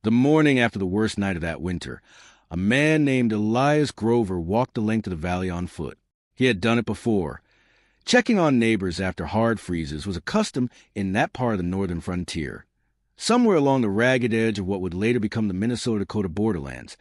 The morning after the worst night of that winter, a man named Elias Grover walked the length of the valley on foot. He had done it before. Checking on neighbors after hard freezes was a custom in that part of the northern frontier, somewhere along the ragged edge of what would later become the Minnesota-Dakota borderlands,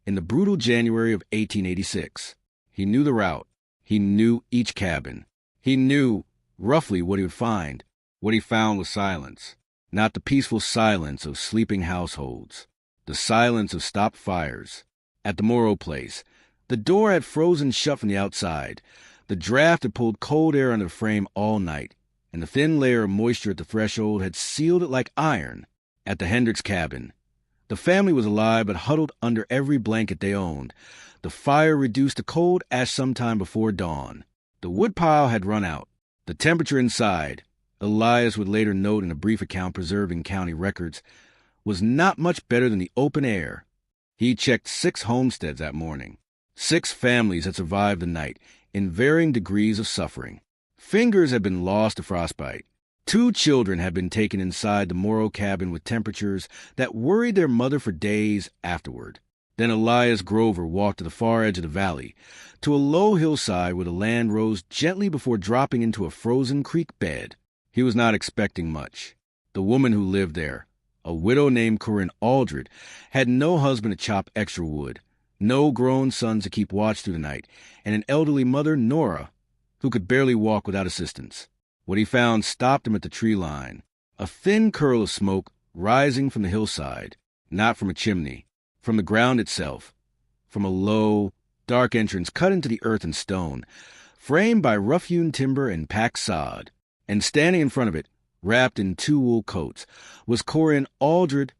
in the brutal January of 1886. He knew the route. He knew each cabin. He knew roughly what he would find. What he found was silence. Not the peaceful silence of sleeping households. The silence of stopped fires. At the Morrow place, the door had frozen shut from the outside. The draft had pulled cold air under the frame all night, and the thin layer of moisture at the threshold had sealed it like iron. At the Hendricks cabin, the family was alive but huddled under every blanket they owned. The fire reduced to cold ash sometime before dawn. The woodpile had run out. The temperature inside, Elias would later note in a brief account preserved in county records, was not much better than the open air. He checked 6 homesteads that morning. 6 families had survived the night, in varying degrees of suffering. Fingers had been lost to frostbite. 2 children had been taken inside the Morrow cabin with temperatures that worried their mother for days afterward. Then Elias Grover walked to the far edge of the valley, to a low hillside where the land rose gently before dropping into a frozen creek bed. He was not expecting much. The woman who lived there, a widow named Corinne Aldred, had no husband to chop extra wood, no grown sons to keep watch through the night, and an elderly mother, Nora, who could barely walk without assistance. What he found stopped him at the tree line, a thin curl of smoke rising from the hillside, not from a chimney, from the ground itself, from a low, dark entrance cut into the earth and stone, framed by rough-hewn timber and packed sod. And standing in front of it, wrapped in 2 wool coats, was Corinne Aldred,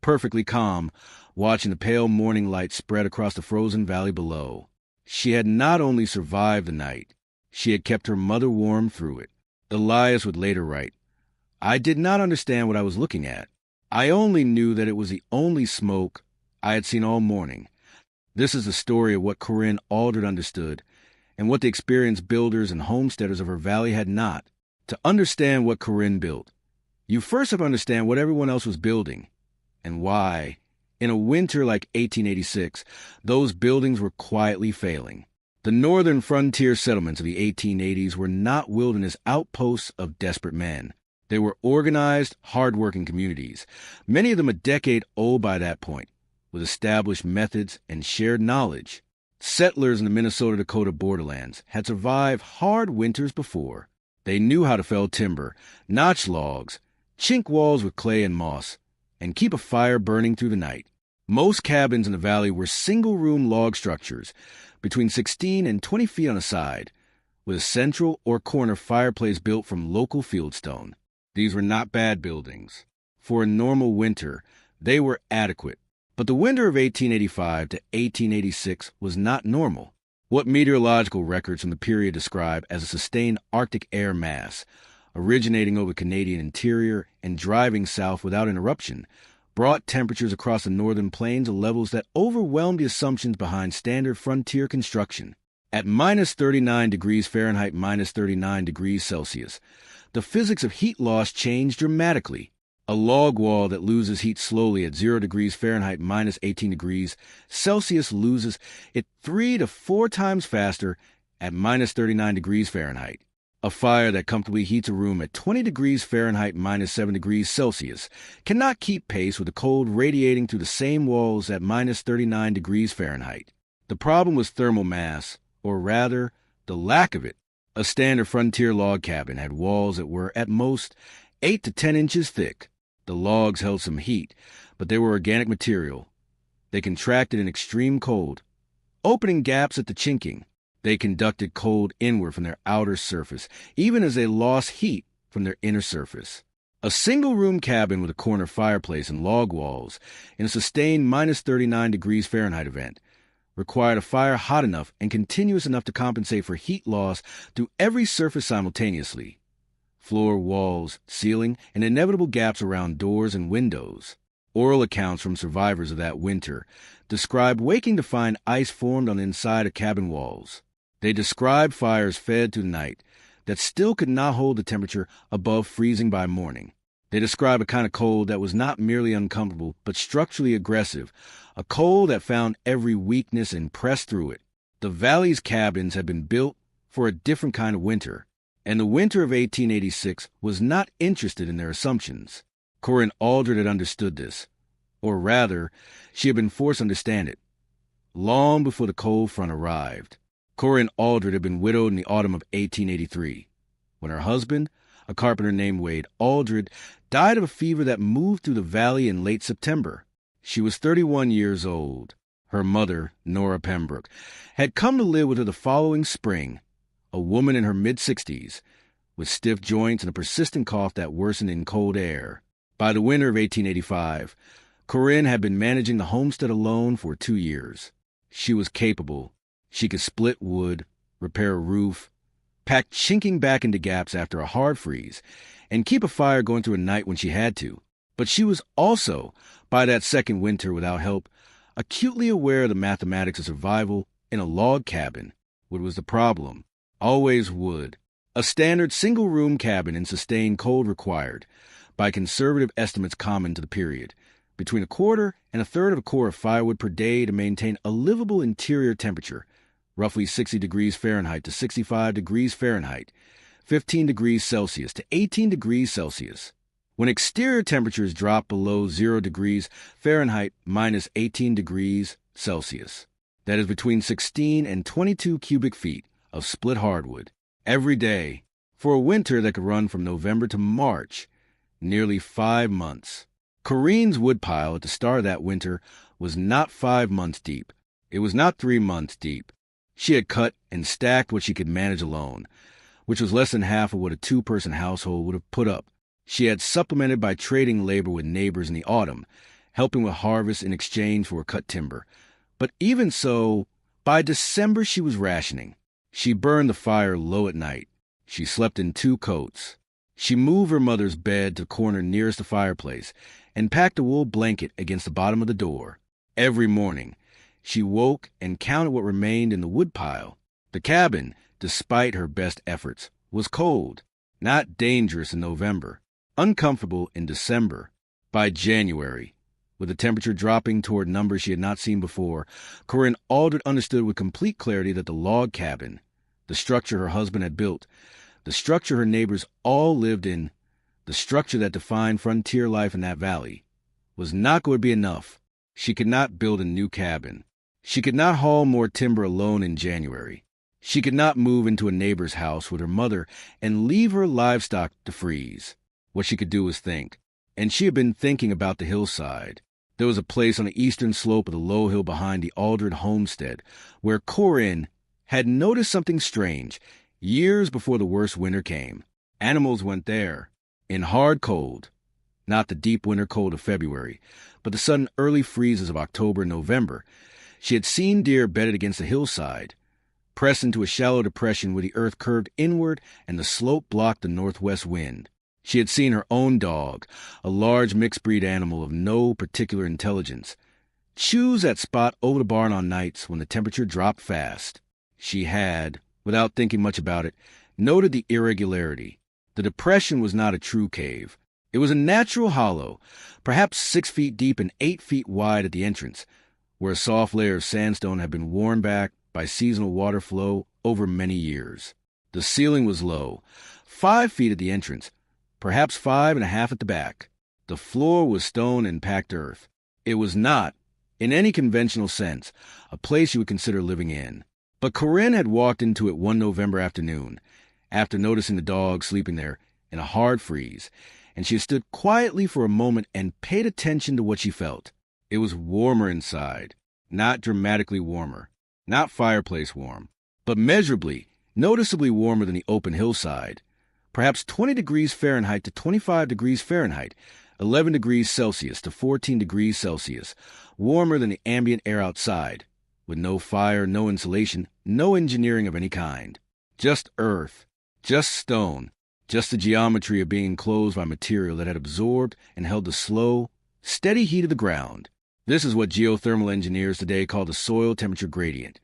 perfectly calm, watching the pale morning light spread across the frozen valley below. She had not only survived the night, she had kept her mother warm through it. Elias would later write, "I did not understand what I was looking at. I only knew that it was the only smoke I had seen all morning." This is the story of what Corinne Aldred understood, and what the experienced builders and homesteaders of her valley had not. To understand what Corinne built, you first have to understand what everyone else was building, and why, in a winter like 1886, those buildings were quietly failing. The northern frontier settlements of the 1880s were not wilderness outposts of desperate men. They were organized, hard-working communities, many of them a decade old by that point, with established methods and shared knowledge. Settlers in the Minnesota-Dakota borderlands had survived hard winters before. They knew how to fell timber, notch logs, chink walls with clay and moss, and keep a fire burning through the night. Most cabins in the valley were single-room log structures, between 16 and 20 feet on a side, with a central or corner fireplace built from local fieldstone. These were not bad buildings. For a normal winter, they were adequate. But the winter of 1885 to 1886 was not normal. What meteorological records from the period describe as a sustained Arctic air mass, originating over the Canadian interior and driving south without interruption, brought temperatures across the northern plains to levels that overwhelmed the assumptions behind standard frontier construction. At minus 39 degrees Fahrenheit, minus 39 degrees Celsius, the physics of heat loss changed dramatically. A log wall that loses heat slowly at 0 degrees Fahrenheit, minus 18 degrees Celsius loses it 3 to 4 times faster at minus 39 degrees Fahrenheit. A fire that comfortably heats a room at 20 degrees Fahrenheit, minus 7 degrees Celsius cannot keep pace with the cold radiating through the same walls at minus 39 degrees Fahrenheit. The problem was thermal mass, or rather, the lack of it. A standard frontier log cabin had walls that were, at most, 8 to 10 inches thick. The logs held some heat, but they were organic material. They contracted in extreme cold, opening gaps at the chinking. They conducted cold inward from their outer surface, even as they lost heat from their inner surface. A single-room cabin with a corner fireplace and log walls in a sustained minus 39 degrees Fahrenheit event required a fire hot enough and continuous enough to compensate for heat loss through every surface simultaneously. Floor, walls, ceiling, and inevitable gaps around doors and windows. Oral accounts from survivors of that winter described waking to find ice formed on the inside of cabin walls. They described fires fed through the night that still could not hold the temperature above freezing by morning. They describe a kind of cold that was not merely uncomfortable, but structurally aggressive, a cold that found every weakness and pressed through it. The valley's cabins had been built for a different kind of winter, and the winter of 1886 was not interested in their assumptions. Corinne Aldred had understood this, or rather, she had been forced to understand it, long before the cold front arrived. Corinne Aldred had been widowed in the autumn of 1883, when her husband, a carpenter named Wade Aldred, died of a fever that moved through the valley in late September. She was 31 years old. Her mother, Nora Pembroke, had come to live with her the following spring, a woman in her mid-60s, with stiff joints and a persistent cough that worsened in cold air. By the winter of 1885, Corinne had been managing the homestead alone for 2 years. She was capable. She could split wood, repair a roof, pack chinking back into gaps after a hard freeze, and keep a fire going through a night when she had to. But she was also, by that second winter without help, acutely aware of the mathematics of survival in a log cabin. What was the problem? Always wood. A standard single-room cabin in sustained cold required, by conservative estimates common to the period, between a quarter and a third of a core of firewood per day to maintain a livable interior temperature, roughly 60 degrees Fahrenheit to 65 degrees Fahrenheit, 15 degrees Celsius to 18 degrees Celsius. When exterior temperatures drop below 0 degrees Fahrenheit minus 18 degrees Celsius, that is between 16 and 22 cubic feet of split hardwood, every day, for a winter that could run from November to March, nearly 5 months. Corinne's woodpile at the start of that winter was not 5 months deep. It was not 3 months deep. She had cut and stacked what she could manage alone, which was less than half of what a 2-person household would have put up. She had supplemented by trading labor with neighbors in the autumn, helping with harvest in exchange for cut timber. But even so, by December she was rationing. She burned the fire low at night. She slept in 2 coats. She moved her mother's bed to the corner nearest the fireplace and packed a wool blanket against the bottom of the door. Every morning, she woke and counted what remained in the woodpile. The cabin, despite her best efforts, was cold, not dangerous in November, uncomfortable in December. By January, with the temperature dropping toward numbers she had not seen before, Corinne Aldred understood with complete clarity that the log cabin, the structure her husband had built, the structure her neighbors all lived in, the structure that defined frontier life in that valley, was not going to be enough. She could not build a new cabin. She could not haul more timber alone in January. She could not move into a neighbor's house with her mother and leave her livestock to freeze. What she could do was think. And she had been thinking about the hillside. There was a place on the eastern slope of the low hill behind the Aldred homestead where Corinne had noticed something strange years before the worst winter came. Animals went there, in hard cold, not the deep winter cold of February, but the sudden early freezes of October and November. She had seen deer bedded against the hillside, pressed into a shallow depression where the earth curved inward and the slope blocked the northwest wind. She had seen her own dog, a large mixed-breed animal of no particular intelligence, choose that spot over the barn on nights when the temperature dropped fast. She had, without thinking much about it, noted the irregularity. The depression was not a true cave. It was a natural hollow, perhaps 6 feet deep and 8 feet wide at the entrance, where a soft layer of sandstone had been worn back by seasonal water flow over many years. The ceiling was low, 5 feet at the entrance, perhaps 5.5 at the back. The floor was stone and packed earth. It was not, in any conventional sense, a place you would consider living in. But Corinne had walked into it one November afternoon, after noticing the dog sleeping there in a hard freeze, and she stood quietly for a moment and paid attention to what she felt. It was warmer inside, not dramatically warmer, not fireplace warm, but measurably, noticeably warmer than the open hillside. Perhaps 20 degrees Fahrenheit to 25 degrees Fahrenheit, 11 degrees Celsius to 14 degrees Celsius, warmer than the ambient air outside, with no fire, no insulation, no engineering of any kind. Just earth, just stone, just the geometry of being enclosed by material that had absorbed and held the slow, steady heat of the ground. This is what geothermal engineers today call the soil temperature gradient,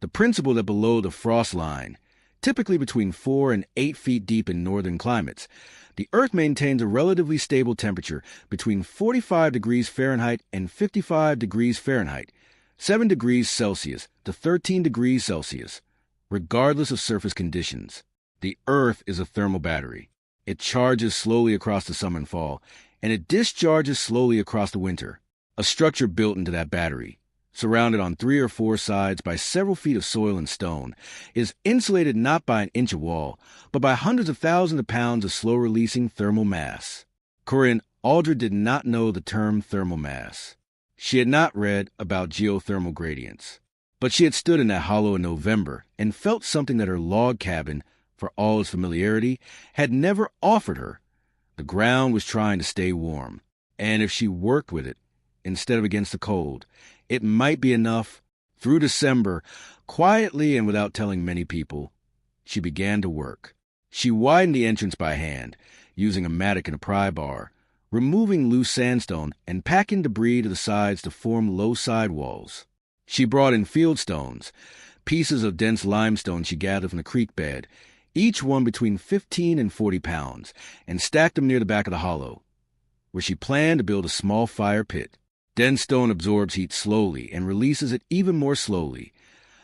the principle that below the frost line, typically between 4 and 8 feet deep in northern climates. The Earth maintains a relatively stable temperature between 45 degrees Fahrenheit and 55 degrees Fahrenheit, 7 degrees Celsius to 13 degrees Celsius, regardless of surface conditions. The Earth is a thermal battery. It charges slowly across the summer and fall, and it discharges slowly across the winter. A structure built into that battery, surrounded on 3 or 4 sides by several feet of soil and stone, is insulated not by an inch of wall, but by hundreds of thousands of pounds of slow-releasing thermal mass. Corinne Aldred did not know the term thermal mass. She had not read about geothermal gradients. But she had stood in that hollow in November and felt something that her log cabin, for all its familiarity, had never offered her. The ground was trying to stay warm, and if she worked with it, instead of against the cold, it might be enough. Through December, quietly and without telling many people, she began to work. She widened the entrance by hand, using a mattock and a pry bar, removing loose sandstone and packing debris to the sides to form low sidewalls. She brought in field stones, pieces of dense limestone she gathered from the creek bed, each one between 15 and 40 pounds, and stacked them near the back of the hollow, where she planned to build a small fire pit. Dense stone absorbs heat slowly and releases it even more slowly.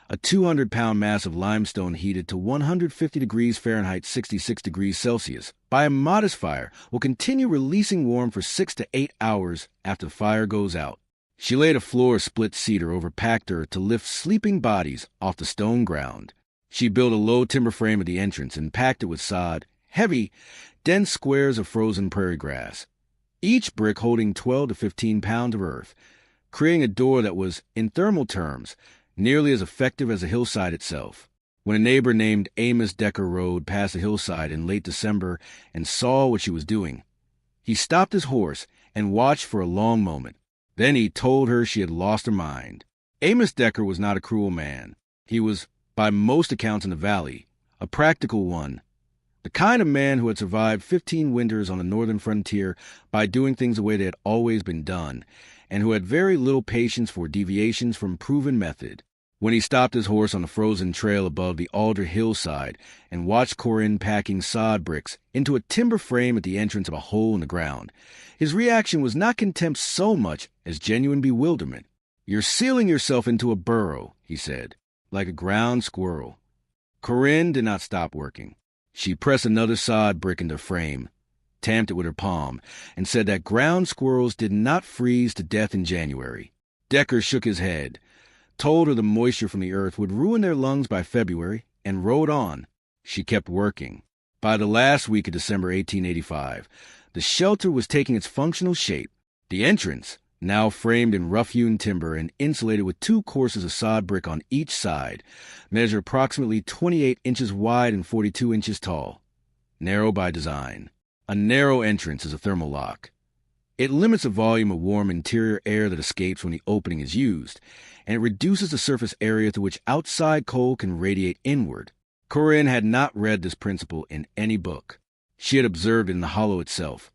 A 200-pound mass of limestone heated to 150 degrees Fahrenheit, 66 degrees Celsius, by a modest fire will continue releasing warmth for 6 to 8 hours after the fire goes out. She laid a floor of split cedar over packed earth to lift sleeping bodies off the stone ground. She built a low timber frame at the entrance and packed it with sod, heavy, dense squares of frozen prairie grass, each brick holding 12 to 15 pounds of earth, creating a door that was, in thermal terms, nearly as effective as the hillside itself. When a neighbor named Amos Decker rode past the hillside in late December and saw what she was doing, he stopped his horse and watched for a long moment. Then he told her she had lost her mind. Amos Decker was not a cruel man. He was, by most accounts in the valley, a practical one. The kind of man who had survived 15 winters on the northern frontier by doing things the way they had always been done, and who had very little patience for deviations from proven method. When he stopped his horse on the frozen trail above the Alder hillside and watched Corinne packing sod bricks into a timber frame at the entrance of a hole in the ground, his reaction was not contempt so much as genuine bewilderment. "You're sealing yourself into a burrow," he said, "like a ground squirrel." Corinne did not stop working. She pressed another sod brick into the frame, tamped it with her palm, and said that ground squirrels did not freeze to death in January. Decker shook his head, told her the moisture from the earth would ruin their lungs by February, and rode on. She kept working. By the last week of December 1885, the shelter was taking its functional shape. The entrance, now framed in rough-hewn timber and insulated with 2 courses of sod brick on each side, measured approximately 28 inches wide and 42 inches tall. Narrow by design. A narrow entrance is a thermal lock. It limits the volume of warm interior air that escapes when the opening is used, and it reduces the surface area to which outside cold can radiate inward. Corinne had not read this principle in any book. She had observed it in the hollow itself,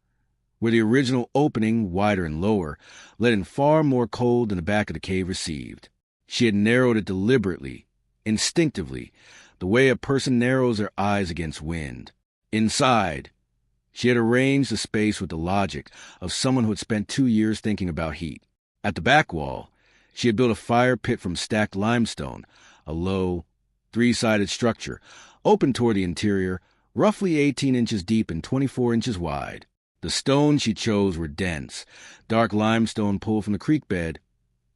where the original opening, wider and lower, let in far more cold than the back of the cave received. She had narrowed it deliberately, instinctively, the way a person narrows their eyes against wind. Inside, she had arranged the space with the logic of someone who had spent 2 years thinking about heat. At the back wall, she had built a fire pit from stacked limestone, a low, 3-sided structure, open toward the interior, roughly 18 inches deep and 24 inches wide. The stones she chose were dense, dark limestone pulled from the creek bed,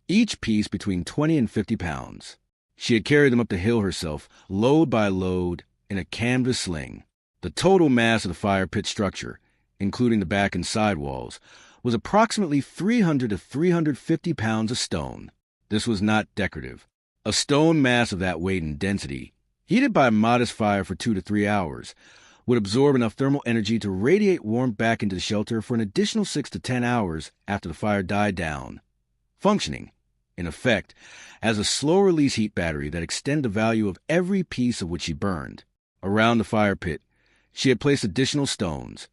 each piece between 20 and 50 pounds. She had carried them up the hill herself, load by load, in a canvas sling. The total mass of the fire pit structure, including the back and side walls, was approximately 300 to 350 pounds of stone. This was not decorative. A stone mass of that weight and density, heated by a modest fire for 2 to 3 hours, would absorb enough thermal energy to radiate warmth back into the shelter for an additional 6 to 10 hours after the fire died down, functioning, in effect, as a slow-release heat battery that extended the value of every piece of which she burned. Around the fire pit, she had placed additional stones,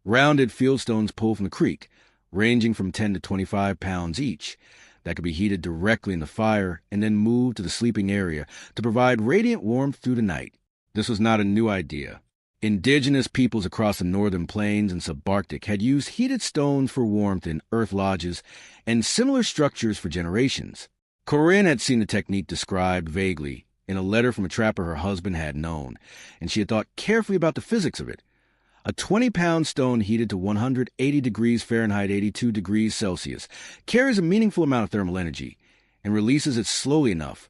rounded field stones pulled from the creek, ranging from 10 to 25 pounds each, that could be heated directly in the fire and then moved to the sleeping area to provide radiant warmth through the night. This was not a new idea. Indigenous peoples across the northern plains and subarctic had used heated stones for warmth in earth lodges and similar structures for generations. Corinne had seen the technique described vaguely in a letter from a trapper her husband had known, and she had thought carefully about the physics of it. A 20-pound stone heated to 180 degrees Fahrenheit, 82 degrees Celsius, carries a meaningful amount of thermal energy and releases it slowly enough,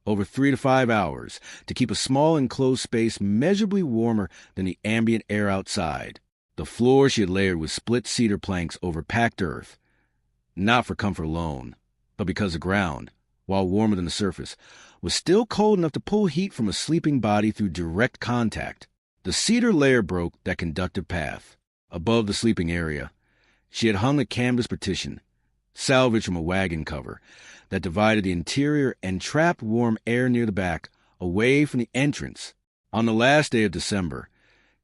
over 3 to 5 hours, to keep a small enclosed space measurably warmer than the ambient air outside. The floor she had layered with split cedar planks over packed earth, not for comfort alone, but because the ground, while warmer than the surface, was still cold enough to pull heat from a sleeping body through direct contact. The cedar layer broke that conductive path. Above the sleeping area, she had hung a canvas partition, salvaged from a wagon cover, that divided the interior and trapped warm air near the back away from the entrance. On the last day of December,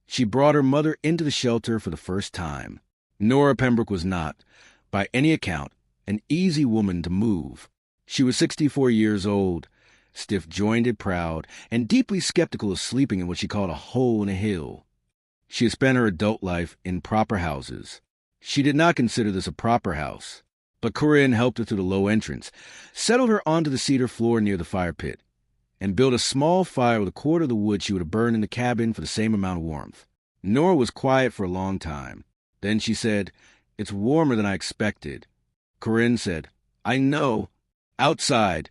she brought her mother into the shelter for the first time. Nora Pembroke was not, by any account, an easy woman to move. She was 64 years old, stiff-jointed, proud, and deeply skeptical of sleeping in what she called a hole in a hill. She had spent her adult life in proper houses. She did not consider this a proper house, but Corinne helped her through the low entrance, settled her onto the cedar floor near the fire pit, and built a small fire with a quarter of the wood she would have burned in the cabin for the same amount of warmth. Nora was quiet for a long time. Then she said, "It's warmer than I expected." Corinne said, "I know." Outside,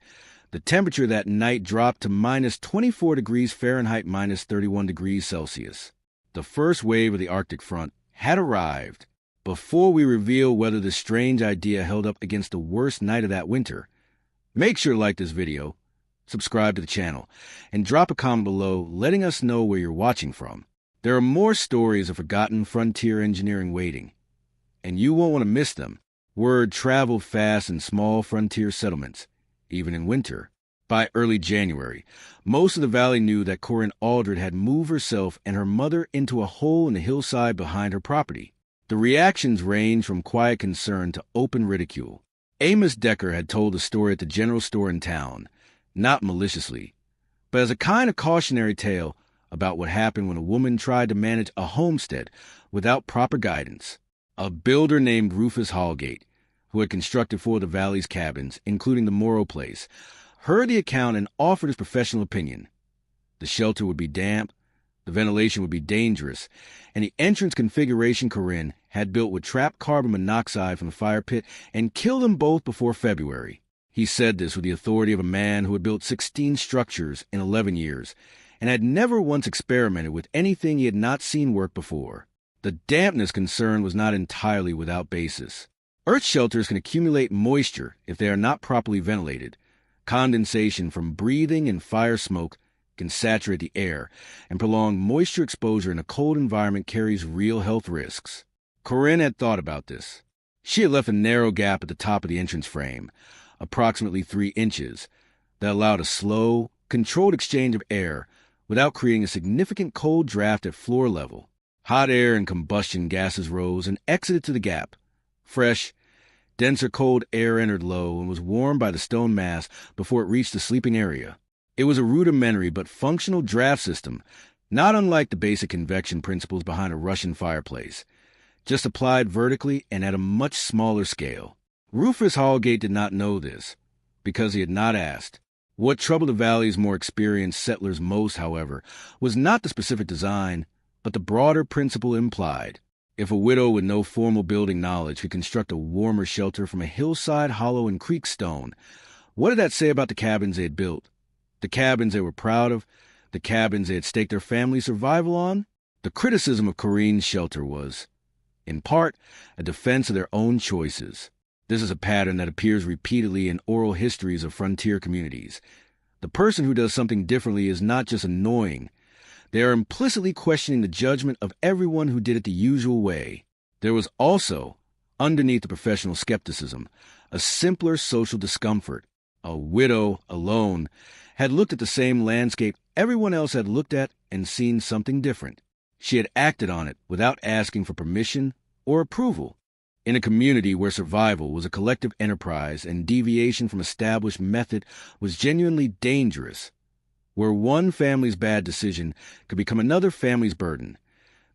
the temperature that night dropped to minus 24 degrees Fahrenheit, minus 31 degrees Celsius. The first wave of the Arctic front had arrived. Before we reveal whether this strange idea held up against the worst night of that winter, make sure to like this video, subscribe to the channel, and drop a comment below letting us know where you're watching from. There are more stories of forgotten frontier engineering waiting, and you won't want to miss them. Word traveled fast in small frontier settlements, even in winter. By early January, most of the valley knew that Corinne Aldred had moved herself and her mother into a hole in the hillside behind her property. The reactions ranged from quiet concern to open ridicule. Amos Decker had told the story at the general store in town, not maliciously, but as a kind of cautionary tale about what happened when a woman tried to manage a homestead without proper guidance. A builder named Rufus Hallgate, who had constructed 4 of the valley's cabins, including the Morrow place, heard the account and offered his professional opinion. The shelter would be damp, the ventilation would be dangerous, and the entrance configuration Corinne had built would trap carbon monoxide from the fire pit and kill them both before February. He said this with the authority of a man who had built 16 structures in 11 years and had never once experimented with anything he had not seen work before. The dampness concern was not entirely without basis. Earth shelters can accumulate moisture if they are not properly ventilated. Condensation from breathing and fire smoke can saturate the air, and prolonged moisture exposure in a cold environment carries real health risks. Corinne had thought about this. She had left a narrow gap at the top of the entrance frame, approximately 3 inches, that allowed a slow, controlled exchange of air without creating a significant cold draft at floor level. Hot air and combustion gases rose and exited to the gap. Fresh, denser cold air entered low and was warmed by the stone mass before it reached the sleeping area. It was a rudimentary but functional draft system, not unlike the basic convection principles behind a Russian fireplace, just applied vertically and at a much smaller scale. Rufus Hallgate did not know this, because he had not asked. What troubled the valley's more experienced settlers most, however, was not the specific design, but the broader principle implied. If a widow with no formal building knowledge could construct a warmer shelter from a hillside hollow in creek stone, what did that say about the cabins they had built? The cabins they were proud of, the cabins they had staked their family survival on? The criticism of Corinne's shelter was, in part, a defense of their own choices. This is a pattern that appears repeatedly in oral histories of frontier communities. The person who does something differently is not just annoying. They are implicitly questioning the judgment of everyone who did it the usual way. There was also, underneath the professional skepticism, a simpler social discomfort. A widow, alone, had looked at the same landscape everyone else had looked at and seen something different. She had acted on it without asking for permission or approval. In a community where survival was a collective enterprise and deviation from established method was genuinely dangerous, where one family's bad decision could become another family's burden.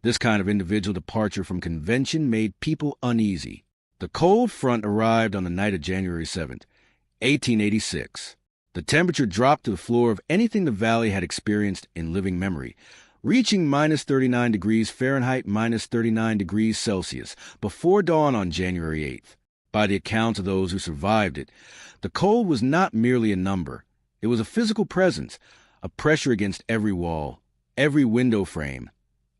This kind of individual departure from convention made people uneasy. The cold front arrived on the night of January 7th, 1886. The temperature dropped to the floor of anything the valley had experienced in living memory, reaching minus 39 degrees Fahrenheit, minus 39 degrees Celsius, before dawn on January 8th. By the accounts of those who survived it, the cold was not merely a number. It was a physical presence, a pressure against every wall, every window frame,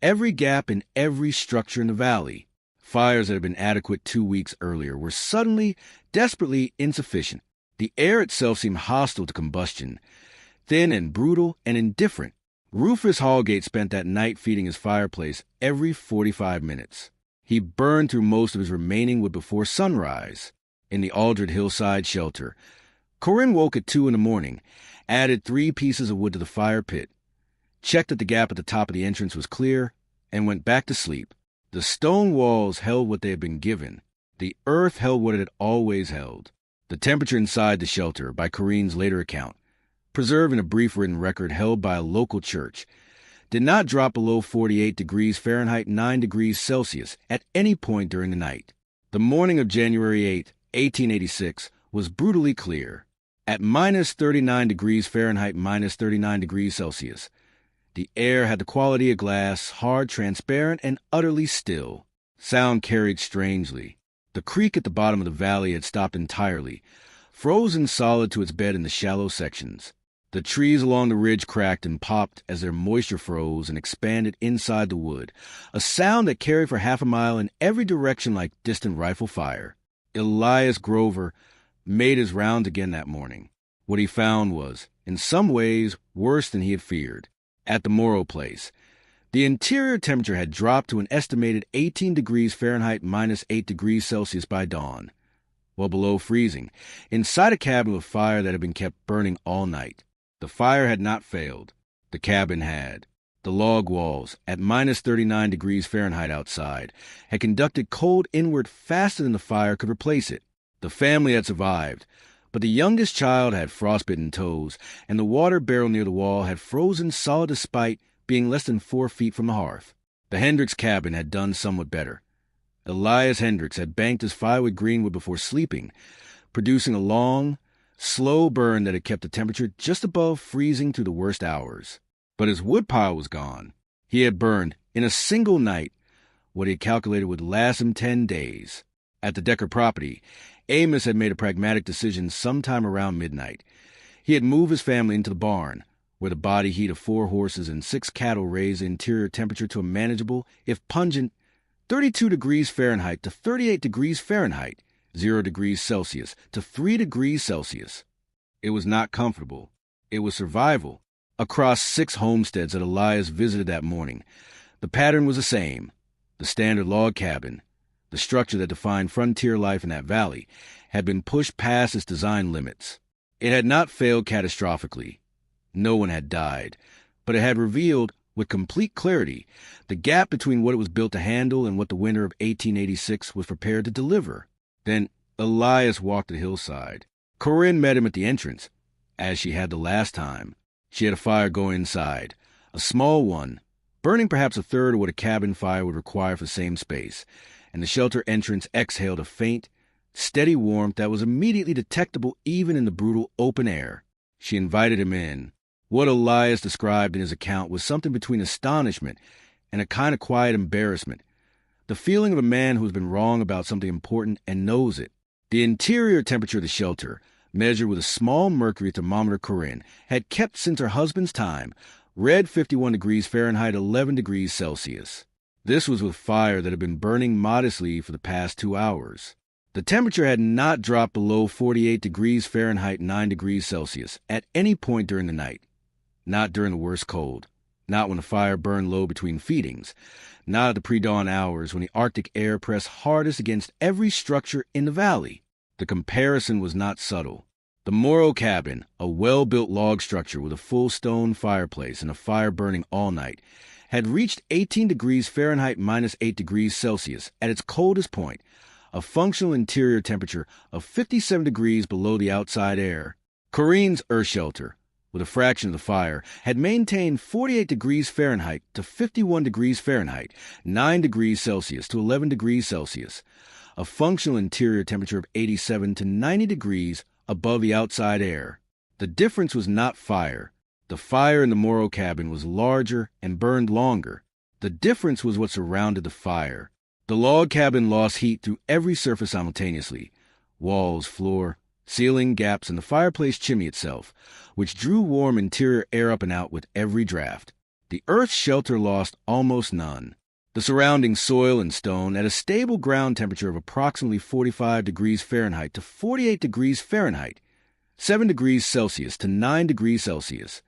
every gap in every structure in the valley. Fires that had been adequate 2 weeks earlier were suddenly, desperately insufficient. The air itself seemed hostile to combustion, thin and brutal and indifferent. Rufus Hallgate spent that night feeding his fireplace every 45 minutes. He burned through most of his remaining wood before sunrise. In the Aldred hillside shelter, Corinne woke at 2 in the morning, added 3 pieces of wood to the fire pit, checked that the gap at the top of the entrance was clear, and went back to sleep. The stone walls held what they had been given. The earth held what it had always held. The temperature inside the shelter, by Corinne's later account, preserved in a brief written record held by a local church, did not drop below 48 degrees Fahrenheit, 9 degrees Celsius at any point during the night. The morning of January 8, 1886, was brutally clear. At minus 39 degrees Fahrenheit, minus 39 degrees Celsius, the air had the quality of glass, hard, transparent, and utterly still. Sound carried strangely. The creek at the bottom of the valley had stopped entirely, frozen solid to its bed in the shallow sections. The trees along the ridge cracked and popped as their moisture froze and expanded inside the wood, a sound that carried for half a mile in every direction like distant rifle fire. Elias Grover made his rounds again that morning. What he found was, in some ways, worse than he had feared. At the Morrow place, the interior temperature had dropped to an estimated 18 degrees Fahrenheit, minus 8 degrees Celsius by dawn, well below freezing, inside a cabin with a fire that had been kept burning all night. The fire had not failed. The cabin had. The log walls, at minus 39 degrees Fahrenheit outside, had conducted cold inward faster than the fire could replace it. The family had survived, but the youngest child had frostbitten toes, and the water barrel near the wall had frozen solid despite being less than 4 feet from the hearth. The Hendricks cabin had done somewhat better. Elias Hendricks had banked his fire with greenwood before sleeping, producing a long, slow burn that had kept the temperature just above freezing through the worst hours. But his woodpile was gone. He had burned, in a single night, what he had calculated would last him 10 days. At the Decker property, Amos had made a pragmatic decision sometime around midnight. He had moved his family into the barn, where the body heat of 4 horses and 6 cattle raised the interior temperature to a manageable, if pungent, 32 degrees Fahrenheit to 38 degrees Fahrenheit, 0 degrees Celsius to 3 degrees Celsius. It was not comfortable. It was survival. Across 6 homesteads that Elias visited that morning, the pattern was the same. The standard log cabin, the structure that defined frontier life in that valley, had been pushed past its design limits. It had not failed catastrophically. No one had died, but it had revealed, with complete clarity, the gap between what it was built to handle and what the winter of 1886 was prepared to deliver. Then Elias walked the hillside. Corinne met him at the entrance, as she had the last time. She had a fire going inside, a small one, burning perhaps a third of what a cabin fire would require for the same space, and the shelter entrance exhaled a faint, steady warmth that was immediately detectable even in the brutal open air. She invited him in. What Elias described in his account was something between astonishment and a kind of quiet embarrassment, the feeling of a man who has been wrong about something important and knows it. The interior temperature of the shelter, measured with a small mercury thermometer Corinne had kept since her husband's time, read 51 degrees Fahrenheit, 11 degrees Celsius. This was with fire that had been burning modestly for the past 2 hours. The temperature had not dropped below 48 degrees Fahrenheit, 9 degrees Celsius at any point during the night. Not during the worst cold. Not when the fire burned low between feedings. Not at the pre-dawn hours when the Arctic air pressed hardest against every structure in the valley. The comparison was not subtle. The Morrow cabin, a well-built log structure with a full stone fireplace and a fire burning all night, had reached 18 degrees Fahrenheit, minus 8 degrees Celsius at its coldest point, a functional interior temperature of 57 degrees below the outside air. Corinne's earth shelter, with a fraction of the fire, had maintained 48 degrees Fahrenheit to 51 degrees Fahrenheit, 9 degrees Celsius to 11 degrees Celsius, a functional interior temperature of 87 to 90 degrees above the outside air. The difference was not fire. The fire in the Morrow cabin was larger and burned longer. The difference was what surrounded the fire. The log cabin lost heat through every surface simultaneously: walls, floor, ceiling, gaps, and the fireplace chimney itself, which drew warm interior air up and out with every draft. The earth's shelter lost almost none. The surrounding soil and stone, at a stable ground temperature of approximately 45 degrees Fahrenheit to 48 degrees Fahrenheit, 7 degrees Celsius to 9 degrees Celsius,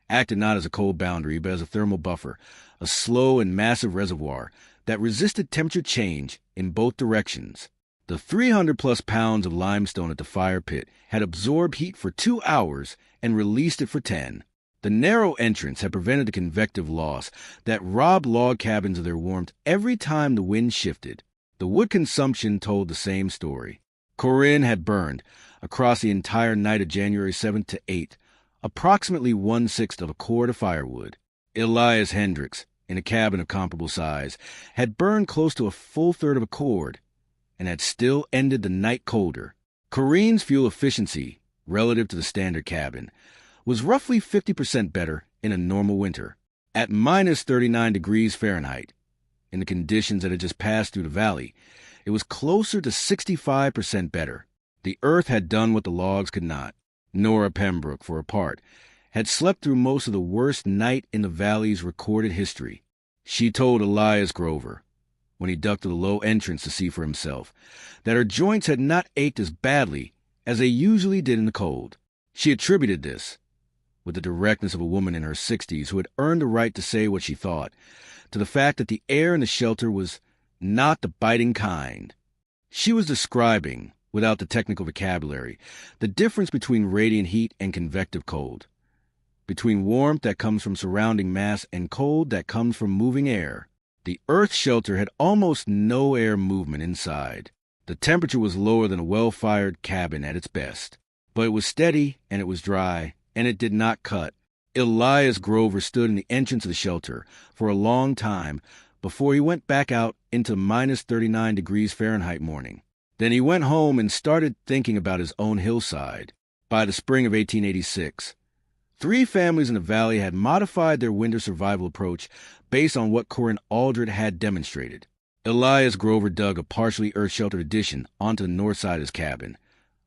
acted not as a cold boundary but as a thermal buffer, a slow and massive reservoir that resisted temperature change in both directions. The 300-plus pounds of limestone at the fire pit had absorbed heat for 2 hours and released it for 10. The narrow entrance had prevented the convective loss that robbed log cabins of their warmth every time the wind shifted. The wood consumption told the same story. Corinne had burned, across the entire night of January 7th to 8th, approximately 1/6 of a cord of firewood. Elias Hendricks, in a cabin of comparable size, had burned close to a full third of a cord, and had still ended the night colder. Corinne's fuel efficiency, relative to the standard cabin, was roughly 50% better in a normal winter. At minus 39 degrees Fahrenheit, in the conditions that had just passed through the valley, it was closer to 65% better. The earth had done what the logs could not. Nora Pembroke, for her part, had slept through most of the worst night in the valley's recorded history. She told Elias Grover, when he ducked to the low entrance to see for himself, that her joints had not ached as badly as they usually did in the cold. She attributed this, with the directness of a woman in her 60s who had earned the right to say what she thought, to the fact that the air in the shelter was not the biting kind. She was describing, without the technical vocabulary, the difference between radiant heat and convective cold, between warmth that comes from surrounding mass and cold that comes from moving air. The earth shelter had almost no air movement inside. The temperature was lower than a well-fired cabin at its best, but it was steady and it was dry, and it did not cut. Elias Grover stood in the entrance of the shelter for a long time before he went back out into minus 39 degrees Fahrenheit morning. Then he went home and started thinking about his own hillside. By the spring of 1886, 3 families in the valley had modified their winter survival approach based on what Corinne Aldred had demonstrated. Elias Grover dug a partially earth-sheltered addition onto the north side of his cabin,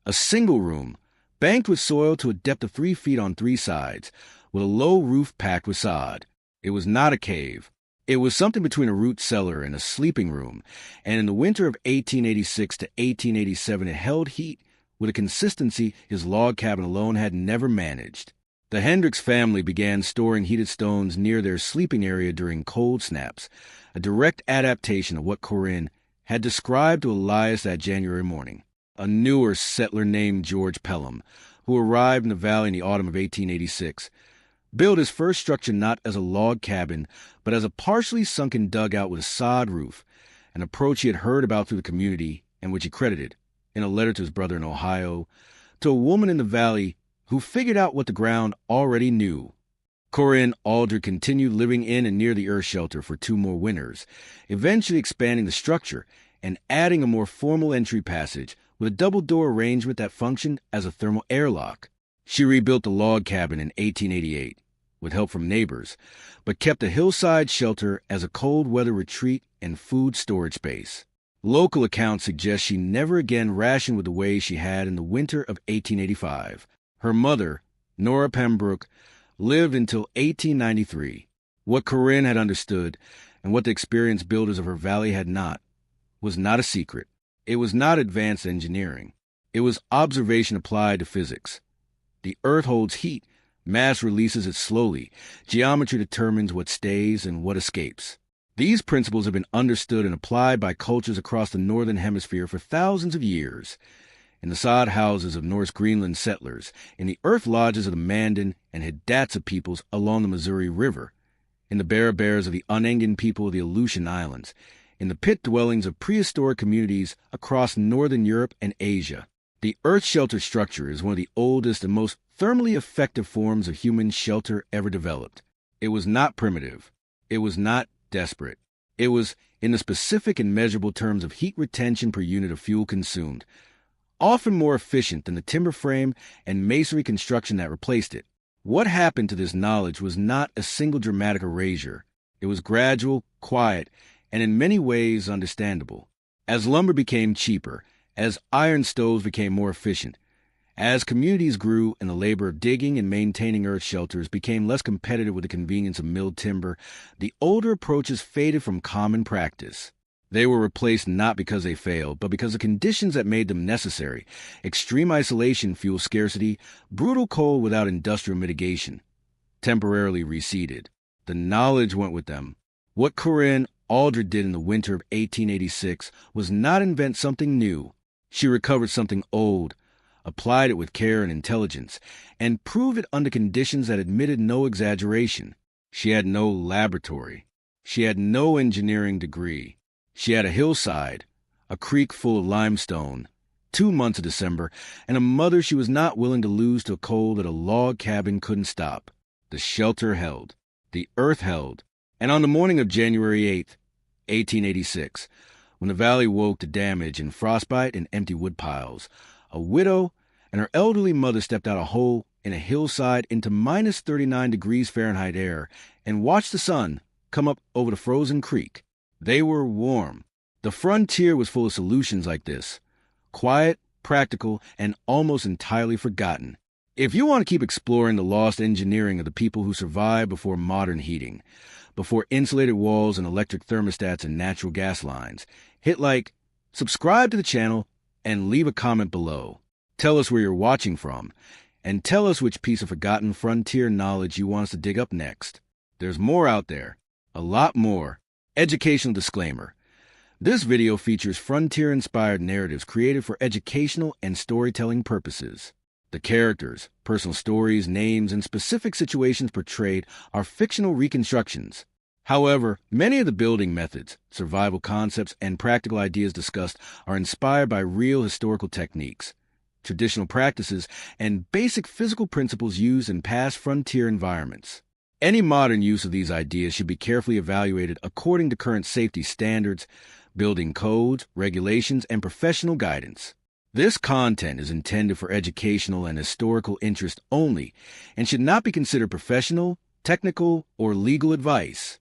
a single room, banked with soil to a depth of 3 feet on 3 sides, with a low roof packed with sod. It was not a cave. It was something between a root cellar and a sleeping room, and in the winter of 1886 to 1887 it held heat with a consistency his log cabin alone had never managed. The Hendricks family began storing heated stones near their sleeping area during cold snaps, a direct adaptation of what Corinne had described to Elias that January morning. A newer settler named George Pelham, who arrived in the valley in the autumn of 1886, built his first structure not as a log cabin, but as a partially sunken dugout with a sod roof, an approach he had heard about through the community and which he credited, in a letter to his brother in Ohio, to a woman in the valley who figured out what the ground already knew. Corinne Aldred continued living in and near the earth shelter for 2 more winters, eventually expanding the structure and adding a more formal entry passage with a double-door arrangement that functioned as a thermal airlock. She rebuilt the log cabin in 1888, with help from neighbors, but kept the hillside shelter as a cold-weather retreat and food storage space. Local accounts suggest she never again rationed with the way she had in the winter of 1885. Her mother, Nora Pembroke, lived until 1893. What Corinne had understood, and what the experienced builders of her valley had not, was not a secret. It was not advanced engineering. It was observation applied to physics. The earth holds heat, mass releases it slowly, geometry determines what stays and what escapes. These principles have been understood and applied by cultures across the northern hemisphere for thousands of years. In the sod houses of North Greenland settlers, in the earth lodges of the Mandan and Hidatsa peoples along the Missouri River, in the Bears of the Unengan people of the Aleutian Islands, in the pit dwellings of prehistoric communities across northern Europe and Asia. The earth shelter structure is one of the oldest and most thermally effective forms of human shelter ever developed. It was not primitive. It was not desperate. It was in the specific and measurable terms of heat retention per unit of fuel consumed, often more efficient than the timber frame and masonry construction that replaced it. What happened to this knowledge was not a single dramatic erasure. It was gradual, quiet, and in many ways understandable. As lumber became cheaper, as iron stoves became more efficient, as communities grew and the labor of digging and maintaining earth shelters became less competitive with the convenience of milled timber, the older approaches faded from common practice. They were replaced not because they failed, but because the conditions that made them necessary: extreme isolation, fuel scarcity, brutal cold without industrial mitigation, temporarily receded. The knowledge went with them. What Corinne Aldred did in the winter of 1886 was not invent something new. She recovered something old, applied it with care and intelligence, and proved it under conditions that admitted no exaggeration. She had no laboratory. She had no engineering degree. She had a hillside, a creek full of limestone, 2 months of December, and a mother she was not willing to lose to a cold that a log cabin couldn't stop. The shelter held. The earth held. And on the morning of January 8th, 1886, when the valley woke to damage and frostbite and empty woodpiles, a widow and her elderly mother stepped out a hole in a hillside into minus 39 degrees Fahrenheit air and watched the sun come up over the frozen creek. They were warm. The frontier was full of solutions like this, quiet, practical, and almost entirely forgotten. If you want to keep exploring the lost engineering of the people who survived before modern heating, before insulated walls and electric thermostats and natural gas lines, hit like, subscribe to the channel, and leave a comment below. Tell us where you're watching from, and tell us which piece of forgotten frontier knowledge you want us to dig up next. There's more out there, a lot more. Educational disclaimer. This video features frontier-inspired narratives created for educational and storytelling purposes. The characters, personal stories, names, and specific situations portrayed are fictional reconstructions. However, many of the building methods, survival concepts, and practical ideas discussed are inspired by real historical techniques, traditional practices, and basic physical principles used in past frontier environments. Any modern use of these ideas should be carefully evaluated according to current safety standards, building codes, regulations, and professional guidance. This content is intended for educational and historical interest only and should not be considered professional, technical, or legal advice.